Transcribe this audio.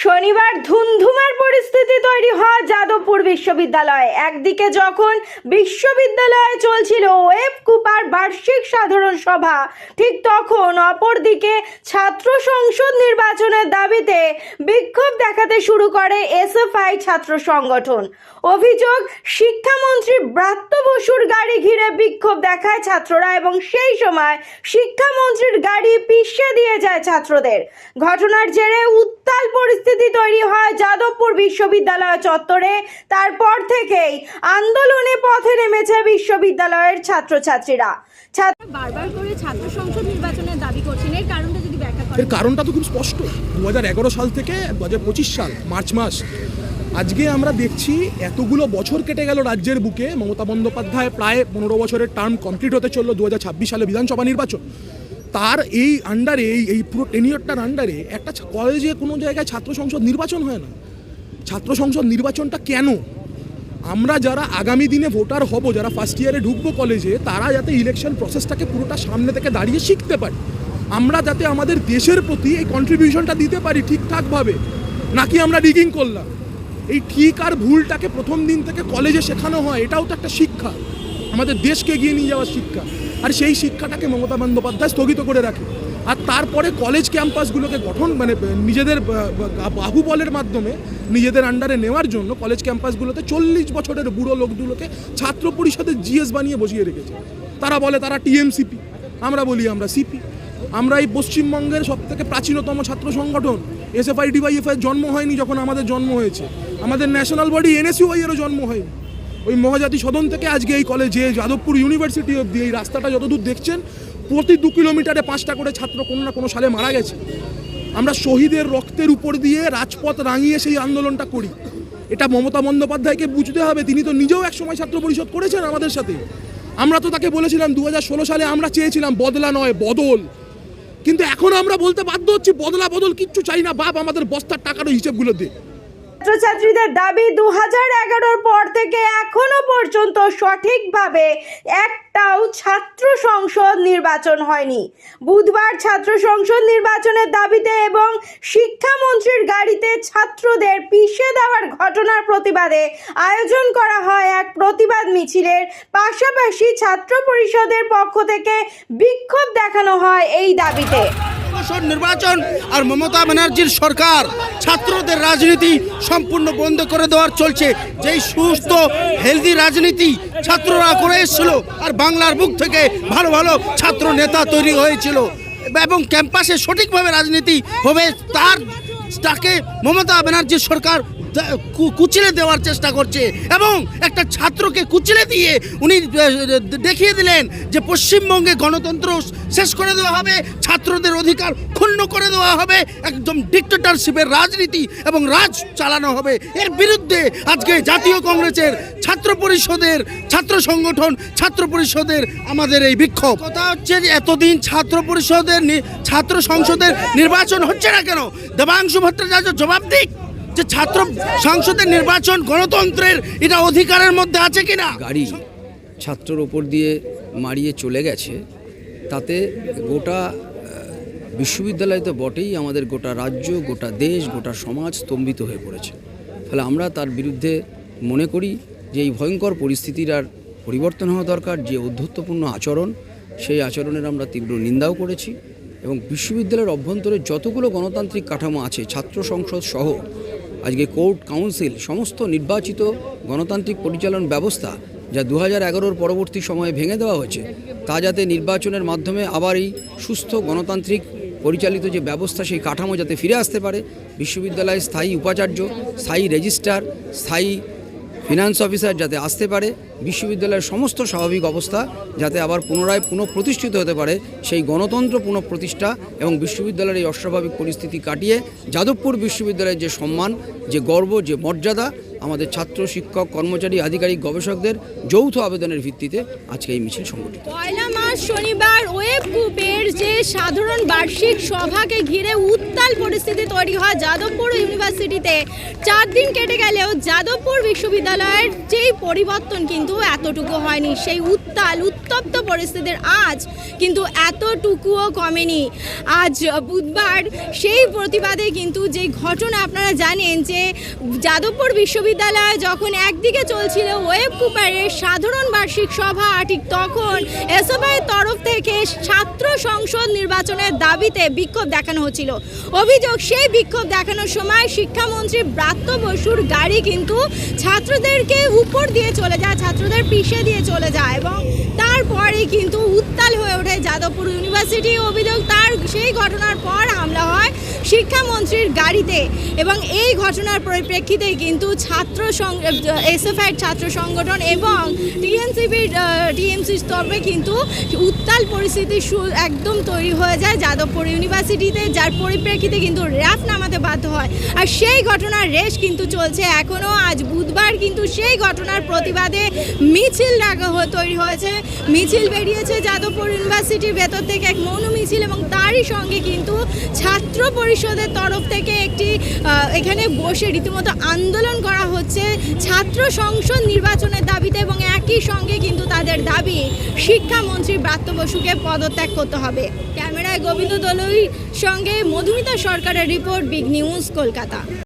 শনিবার ধুমধুমার পরিস্থিতি তৈরি হয় যাদবপুর বিশ্ববিদ্যালয়ে। একদিকে যখন বিশ্ববিদ্যালয়ে চলছিল ওয়েব কুপার বার্ষিক সাধারণ সভা, ঠিক তখন অপরদিকে ছাত্র সংসদ নির্বাচনের দাবিতে বিক্ষোভ দেখাতে শুরু করে এসএফআই ছাত্র সংগঠন। অভিযোগ, শিক্ষামন্ত্রী ব্রাত্য বসুর গাড়ি ঘিরে বিক্ষোভ দেখায় ছাত্ররা এবং সেই সময় শিক্ষামন্ত্রীর গাড়ি পিষে দিয়ে যায় ছাত্রদের। ঘটনার জেরে উত্তাল পরিস্থিতি তৈরি হয় যাদবপুর বিশ্ববিদ্যালয় চত্বরে। তারপর থেকেই আন্দোলনে পথে নেমেছে বিশ্ববিদ্যালয়ের ছাত্রছাত্রীরা। বারবার করে ছাত্র সংসদ নির্বাচনের দাবি করছেন, এর কারণটা যদি ব্যাখ্যা করেন। এর কারণটা তো খুব স্পষ্ট। 2011 সাল থেকে 2025 সাল মার্চ মাস, আজকে আমরা দেখছি এতগুলো বছর কেটে গেল রাজ্যের বুকে। মমতা বন্দ্যোপাধ্যায় প্রায় 15 বছরের টার্ম কমপ্লিট হতে চললো। 2026 সালে বিধানসভা নির্বাচন। তার এই আন্ডারে, এই পুরো টেনিয়রটার আন্ডারে একটা কলেজে কোনো জায়গায় ছাত্র সংসদ নির্বাচন হয় না। ছাত্র সংসদ নির্বাচনটা কেন? আমরা যারা আগামী দিনে ভোটার হব, যারা ফার্স্ট ইয়ারে ঢুকবো কলেজে, তারা যাতে ইলেকশন প্রসেসটাকে পুরোটা সামনে থেকে দাঁড়িয়ে শিখতে পারি, আমরা যাতে আমাদের দেশের প্রতি এই কন্ট্রিবিউশনটা দিতে পারি ঠিকঠাকভাবে। নাকি আমরা রিগিং করলাম? এই ঠিক আর ভুলটাকে প্রথম দিন থেকে কলেজে শেখানো হয়, এটাও তো একটা শিক্ষা, আমাদের দেশকে এগিয়ে নিয়ে যাওয়ার শিক্ষা। আর সেই শিক্ষাটাকে মমতা বন্দ্যোপাধ্যায় স্থগিত করে রাখে। আর তারপরে কলেজ ক্যাম্পাসগুলোকে গঠন নিজেদের বাহুবলের মাধ্যমে নিজেদের আন্ডারে নেওয়ার জন্য কলেজ ক্যাম্পাসগুলোতে 40 বছরের বুড়ো লোকগুলোকে ছাত্র পরিষদের জিএস বানিয়ে বসিয়ে রেখেছে। তারা বলে তারা টিএমসিপি, আমরা বলি আমরা সিপি। আমরা এই পশ্চিমবঙ্গের সবথেকে প্রাচীনতম ছাত্র সংগঠন এসএফআই ডিওয়াইএফআই জন্ম হয়নি যখন আমাদের জন্ম হয়েছে। আমাদের ন্যাশনাল বডি এনএসইউআইয়েরও জন্ম হয়নি। ওই মহাজাতি সদন থেকে আজকে এই কলেজে যাদবপুর ইউনিভার্সিটি অবধি এই রাস্তাটা যতদূর দেখছেন, প্রতি 2 কিলোমিটারে 5টা করে ছাত্র কোনো না কোনো সালে মারা গেছে। আমরা শহীদের রক্তের উপর দিয়ে রাজপথ রাঙিয়ে সেই আন্দোলনটা করি। এটা মমতা বন্দ্যোপাধ্যায়কে বুঝতে হবে। তিনি তো নিজেও একসময় ছাত্র পরিষদ করেছেন আমাদের সাথে। আমরা তো তাকে বলেছিলাম 2016 সালে আমরা চেয়েছিলাম বদলা নয় বদল, কিন্তু এখন আমরা বলতে বাধ্য হচ্ছি বদলা বদল কিচ্ছু চাই না, বাপ আমাদের বস্তার টাকার হিসেবগুলো দে। ছাত্রছাত্রীদের দাবি, 2011 পর থেকে এখনো পর্যন্ত সঠিকভাবে একটাও ছাত্র সংসদ নির্বাচন হয়নি। বুধবার ছাত্র সংসদ নির্বাচনের দাবিতে এবং শিক্ষামন্ত্রীর গাড়িতে ছাত্রদের পিষে দেওয়ার ঘটনার প্রতিবাদে আয়োজন করা হয় এক প্রতিবাদ মিছিলের। পাশাপাশি ছাত্র পরিষদের পক্ষ থেকে বিক্ষোভ দেখানো হয় এই দাবিতে। নির্বাচন আর মমতা ব্যানার্জির সরকার ছাত্রদের রাজনীতি সম্পূর্ণ বন্ধ করে দেওয়ার চলছে। যেই সুস্থ হেলদি রাজনীতি ছাত্ররা করে এসেছিল, আর বাংলার বুক থেকে ভালো ভালো ছাত্র নেতা তৈরি হয়েছিল এবং ক্যাম্পাসে সঠিকভাবে রাজনীতি হবে, তাকে মমতা ব্যানার্জির সরকার কুচিলে দেওয়ার চেষ্টা করছে। এবং একটা ছাত্রকে কুচিলে দিয়ে উনি দেখিয়ে দিলেন যে পশ্চিমবঙ্গে গণতন্ত্র শেষ করে দেওয়া হবে, ছাত্রদের অধিকার ক্ষুণ্ণ করে দেওয়া হবে, একদম ডিক্টেটরশিপের রাজনীতি এবং রাজ চালানো হবে। এর বিরুদ্ধে আজকে জাতীয় কংগ্রেসের ছাত্র পরিষদের ছাত্র সংগঠন ছাত্র পরিষদের আমাদের এই বিক্ষোভ। কথা হচ্ছে যে এতদিন ছাত্র সংসদের নির্বাচন হচ্ছে না কেন? দেবাংশু ভট্টাচার্য জবাব দিক যে ছাত্র সংসদের নির্বাচন গণতন্ত্রের এটা অধিকারের মধ্যে আছে কিনা। গাড়ি ছাত্রর ওপর দিয়ে মারিয়ে চলে গেছে, তাতে গোটা বিশ্ববিদ্যালয় তো বটেই, আমাদের গোটা রাজ্য, গোটা দেশ, গোটা সমাজ স্তম্ভিত হয়ে পড়েছে। ফলে আমরা তার বিরুদ্ধে মনে করি যে এই ভয়ঙ্কর পরিস্থিতির আর পরিবর্তন হওয়া দরকার। যে অধ্যত্বপূর্ণ আচরণ, সেই আচরণের আমরা তীব্র নিন্দাও করেছি এবং বিশ্ববিদ্যালয়ের অভ্যন্তরে যতগুলো গণতান্ত্রিক কাঠামো আছে, ছাত্র সংসদ সহ আজকে কোর্ট, কাউন্সিল, সমস্ত নির্বাচিত গণতান্ত্রিক পরিচালন ব্যবস্থা যা 2011 পরবর্তী সময়ে ভেঙে দেওয়া হয়েছে, তা যাতে নির্বাচনের মাধ্যমে আবার এই সুস্থ গণতান্ত্রিক পরিচালিত যে ব্যবস্থা, সেই কাঠামো যাতে ফিরে আসতে পারে। বিশ্ববিদ্যালয়ে স্থায়ী উপাচার্য, স্থায়ী রেজিস্ট্রার, স্থায়ী ফিনান্স অফিসার যাতে আসতে পারে, বিশ্ববিদ্যালয়ের সমস্ত স্বাভাবিক অবস্থা যাতে আবার পুনরায় পুনঃপ্রতিষ্ঠিত হতে পারে, সেই গণতন্ত্র পুনঃপ্রতিষ্ঠা এবং বিশ্ববিদ্যালয়ের এই অস্বাভাবিক পরিস্থিতি কাটিয়ে যাদবপুর বিশ্ববিদ্যালয়ের যে সম্মান, যে গর্ব, যে মর্যাদা, আমাদের ছাত্র, শিক্ষক, কর্মচারী, আধিকারিক, গবেষকদের যৌথ আবেদনের ভিত্তিতে আজকে এই মিছিল সংগঠিত। আজ শনিবার ওয়েব গ্রুপের যে সাধারণ বার্ষিক সভাকে ঘিরে উত্তাল পরিস্থিতি তৈরি হয় যাদবপুর ইউনিভার্সিটিতে। 4 দিন কেটে গেলেও যাদবপুর বিশ্ববিদ্যালয়ের যেই পরিবর্তন কিন্তু এতটুকু হয়নি। সেই উত্তপ্ত পরিস্থিতির আজ কিন্তু এতটুকুও কমেনি। আজ বুধবার সেই প্রতিবাদে কিন্তু যে ঘটনা আপনারা জানেন যে যাদবপুর বিশ্ববিদ্যালয়ে যখন একদিকে চলছিল ওয়েব গ্রুপের সাধারণ বার্ষিক সভা, ঠিক তখন এসএফআইয়ের তরফ থেকে ছাত্র সংসদ নির্বাচনের দাবিতে বিক্ষোভ দেখানো হচ্ছিল। অভিযোগ, সেই বিক্ষোভ দেখানোর সময় শিক্ষামন্ত্রী ব্রাত্য বসুর গাড়ি কিন্তু ছাত্রদেরকে উপর দিয়ে চলে যায়, ছাত্রদের পিষে দিয়ে চলে যায় এবং তারপরে কিন্তু উত্তাল হয়ে ওঠে যাদবপুর ইউনিভার্সিটি। অভিযোগ, তার সেই ঘটনার পর হামলা হয় শিক্ষামন্ত্রীর গাড়িতে এবং এই ঘটনার পরিপ্রেক্ষিতে কিন্তু এসএফআইয়ের ছাত্র সংগঠন এবং টিএমসির তরফে কিন্তু উত্তাল পরিস্থিতি একদম তৈরি হয়ে যায় যাদবপুর ইউনিভার্সিটিতে, যার পরিপ্রেক্ষিতে কিন্তু র্যাফ নামাতে বাধ্য হয়। আর সেই ঘটনার রেশ কিন্তু চলছে এখনও। আজ বুধবার কিন্তু সেই ঘটনার প্রতিবাদে মিছিল তৈরি হয়েছে, মিছিল বেরিয়েছে যাদবপুর ইউনিভার্সিটির ভেতর থেকে, এক মৌন মিছিল, এবং তারই সঙ্গে কিন্তু ছাত্র পরিষদের তরফ থেকে একটি এখানে বসে রীতিমতো আন্দোলন করা হচ্ছে ছাত্র সংসদ নির্বাচনের দাবিতে এবং একই সঙ্গে কিন্তু তাদের দাবি শিক্ষামন্ত্রী ব্রাত্য বসুকে পদত্যাগ করতে হবে। ক্যামেরায় গোবিন্দ দলুইর সঙ্গে মধুমিতা সরকারের রিপোর্ট, বিগ নিউজ, কলকাতা।